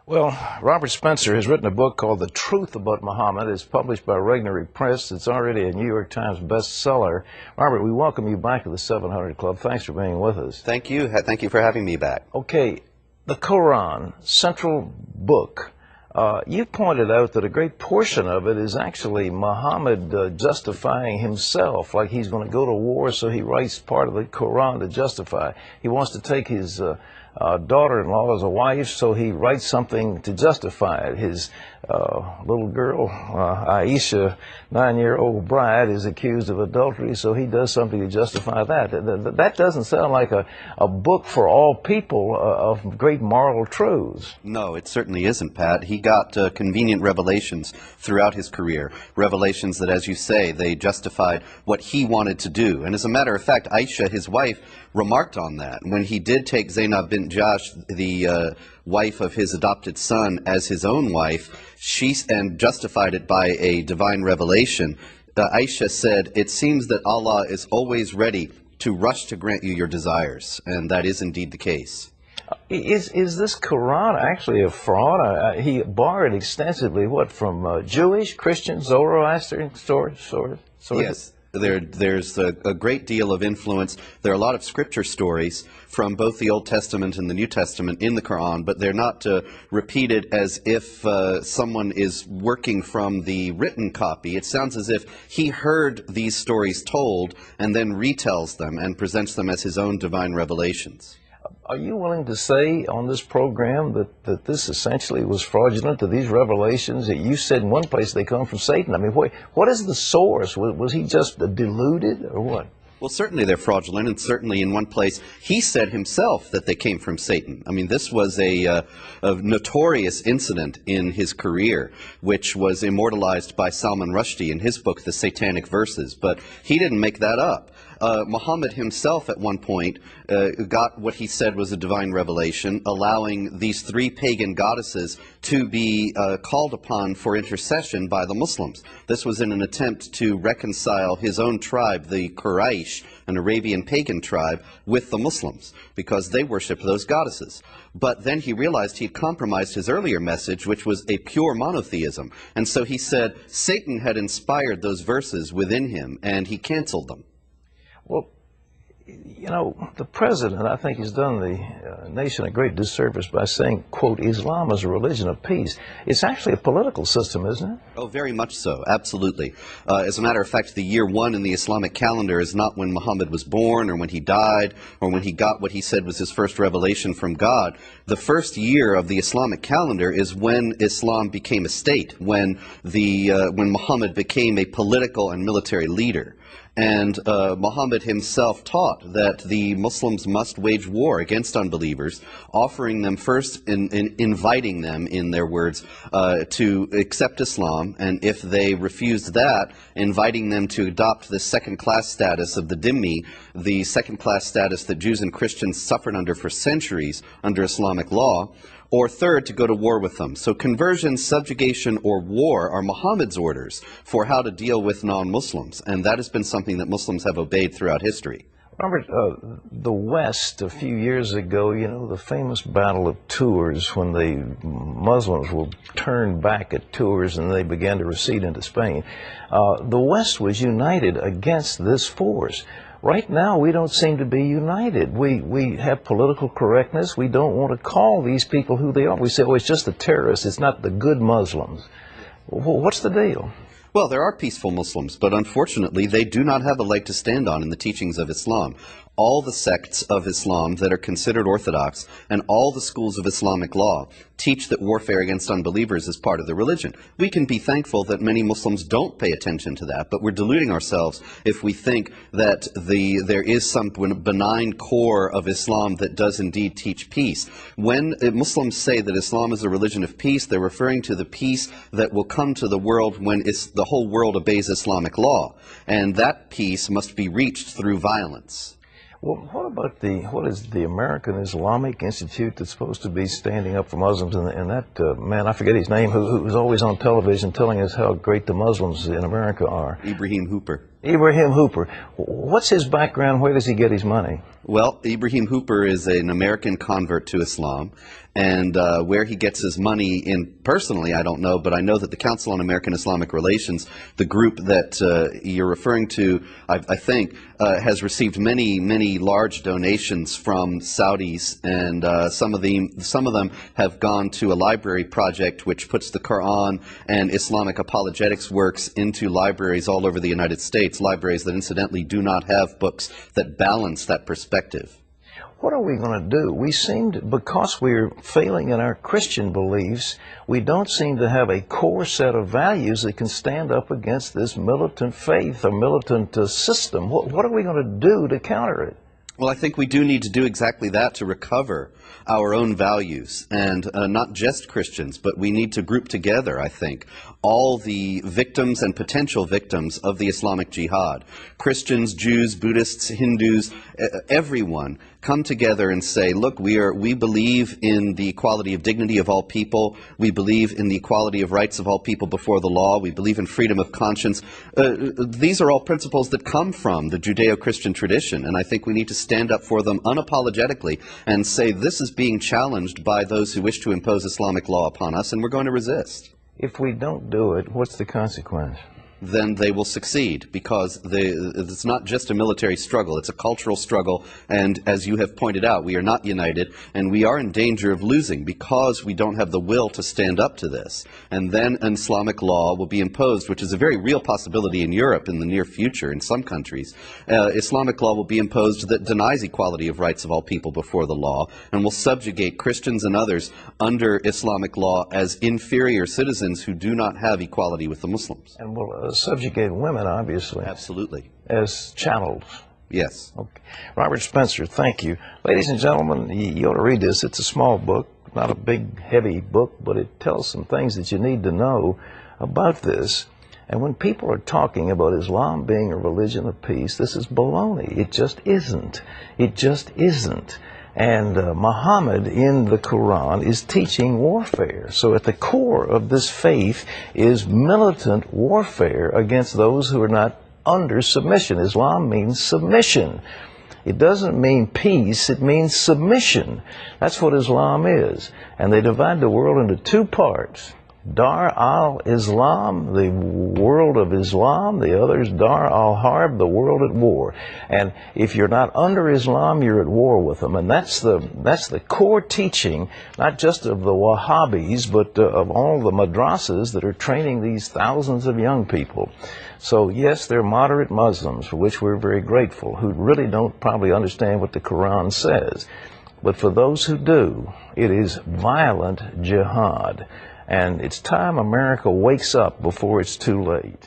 Well, Robert Spencer has written a book called The Truth About Muhammad. It's published by Regnery Press. It's already a New York Times bestseller. Robert, we welcome you back to the 700 Club. Thanks for being with us. Thank you. Thank you for having me back. Okay, the Quran, central book. You pointed out that a great portion of it is actually Muhammad justifying himself, like he's going to go to war, so he writes part of the Quran to justify. He wants to take his daughter-in-law as a wife, so he writes something to justify it. His little girl, Aisha, 9-year-old bride, is accused of adultery, so he does something to justify that. That doesn't sound like a book for all people of great moral truths. No, it certainly isn't, Pat. He got convenient revelations throughout his career, revelations that, as you say, they justified what he wanted to do. And as a matter of fact, Aisha, his wife, remarked on that. When he did take Zainab bint Jahsh, the wife of his adopted son, as his own wife, and justified it by a divine revelation, Aisha said, "It seems that Allah is always ready to rush to grant you your desires," and that is indeed the case. Is this Quran actually a fraud? He borrowed extensively, what, from Jewish, Christian, Zoroastrian sources? Yes. There's a great deal of influence. There are a lot of scripture stories from both the Old Testament and the New Testament in the Quran, but they're not repeated as if someone is working from the written copy. It sounds as if he heard these stories told and then retells them and presents them as his own divine revelations. Are you willing to say on this program that this essentially was fraudulent, that these revelations that you said in one place they come from Satan? I mean, what is the source? Was he just deluded or what? Well, certainly they're fraudulent, and certainly in one place he said himself that they came from Satan. I mean, this was a notorious incident in his career, which was immortalized by Salman Rushdie in his book, The Satanic Verses. But he didn't make that up. Muhammad himself at one point got what he said was a divine revelation, allowing these three pagan goddesses to be called upon for intercession by the Muslims. This was in an attempt to reconcile his own tribe, the Quraysh, an Arabian pagan tribe, with the Muslims, because they worshipped those goddesses. But then he realized he'd compromised his earlier message, which was a pure monotheism. And so he said Satan had inspired those verses within him, and he canceled them. Well, you know, the president, I think, has done the nation a great disservice by saying, quote, Islam is a religion of peace. It's actually a political system, isn't it? Oh, very much so. Absolutely. As a matter of fact, the year 1 in the Islamic calendar is not when Muhammad was born or when he died or when he got what he said was his first revelation from God. The first year of the Islamic calendar is when Islam became a state, when Muhammad became a political and military leader. And Muhammad himself taught that the Muslims must wage war against unbelievers, offering them first, inviting them, in their words, to accept Islam, and if they refused that, inviting them to adopt the second-class status of the dhimmi, the second-class status that Jews and Christians suffered under for centuries under Islamic law, or third, to go to war with them. So conversion, subjugation, or war are Muhammad's orders for how to deal with non-Muslims, and that has been something that Muslims have obeyed throughout history. Robert, the West, a few years ago, you know, the famous Battle of Tours, when the Muslims were turned back at Tours and they began to recede into Spain, the West was united against this force. Right now, we don't seem to be united. We have political correctness. We don't want to call these people who they are. We say, oh, it's just the terrorists. It's not the good Muslims. What's the deal? Well, there are peaceful Muslims, but unfortunately, they do not have a leg to stand on in the teachings of Islam. All the sects of Islam that are considered orthodox and all the schools of Islamic law teach that warfare against unbelievers is part of the religion. We can be thankful that many Muslims don't pay attention to that, but we're deluding ourselves if we think that there is some benign core of Islam that does indeed teach peace. When Muslims say that Islam is a religion of peace, they're referring to the peace that will come to the world when the whole world obeys Islamic law, and that peace must be reached through violence. Well, what is the American Islamic Institute that's supposed to be standing up for Muslims, and that man, I forget his name, who's always on television telling us how great the Muslims in America are? Ibrahim Hooper. Ibrahim Hooper. What's his background? Where does he get his money? Well, Ibrahim Hooper is an American convert to Islam, and where he gets his money in personally, I don't know, but I know that the Council on American Islamic Relations, the group that you're referring to, I think, has received many, many large donations from Saudis, and some of them have gone to a library project which puts the Quran and Islamic apologetics works into libraries all over the United States, libraries that incidentally do not have books that balance that perspective. What are we going to do? We seem to, because we're failing in our Christian beliefs, we don't seem to have a core set of values that can stand up against this militant faith or militant system. What are we going to do to counter it? Well, I think we do need to do exactly that, to recover our own values, and not just Christians, but we need to group together, I think, all the victims and potential victims of the Islamic Jihad. Christians, Jews, Buddhists, Hindus, everyone come together and say, look, we believe in the equality of dignity of all people. We believe in the equality of rights of all people before the law. We believe in freedom of conscience. These are all principles that come from the Judeo-Christian tradition, and I think we need to stand up for them unapologetically and say this is being challenged by those who wish to impose Islamic law upon us, and we're going to resist. If we don't do it, what's the consequence? Then they will succeed, because it's not just a military struggle, it's a cultural struggle, and as you have pointed out, we are not united, and we are in danger of losing because we don't have the will to stand up to this. And then an Islamic law will be imposed, which is a very real possibility in Europe in the near future in some countries. Islamic law will be imposed that denies equality of rights of all people before the law, and will subjugate Christians and others under Islamic law as inferior citizens who do not have equality with the Muslims. And will subjugate women, obviously. Absolutely. As chattels. Yes. Okay. Robert Spencer, thank you. Ladies and gentlemen, you ought to read this. It's a small book, not a big, heavy book, but it tells some things that you need to know about this. And when people are talking about Islam being a religion of peace, this is baloney. It just isn't. It just isn't. And Muhammad in the Quran is teaching warfare. So at the core of this faith is militant warfare against those who are not under submission. Islam means submission. It doesn't mean peace, it means submission. That's what Islam is. And they divide the world into two parts. Dar al-Islam, the world of Islam. The other is Dar al-Harb, the world at war. And if you're not under Islam, you're at war with them. And that's the core teaching, not just of the Wahhabis, but of all the madrasas that are training these thousands of young people. So yes, they're moderate Muslims, for which we're very grateful, who really don't probably understand what the Quran says. But for those who do, it is violent jihad. And it's time America wakes up before it's too late.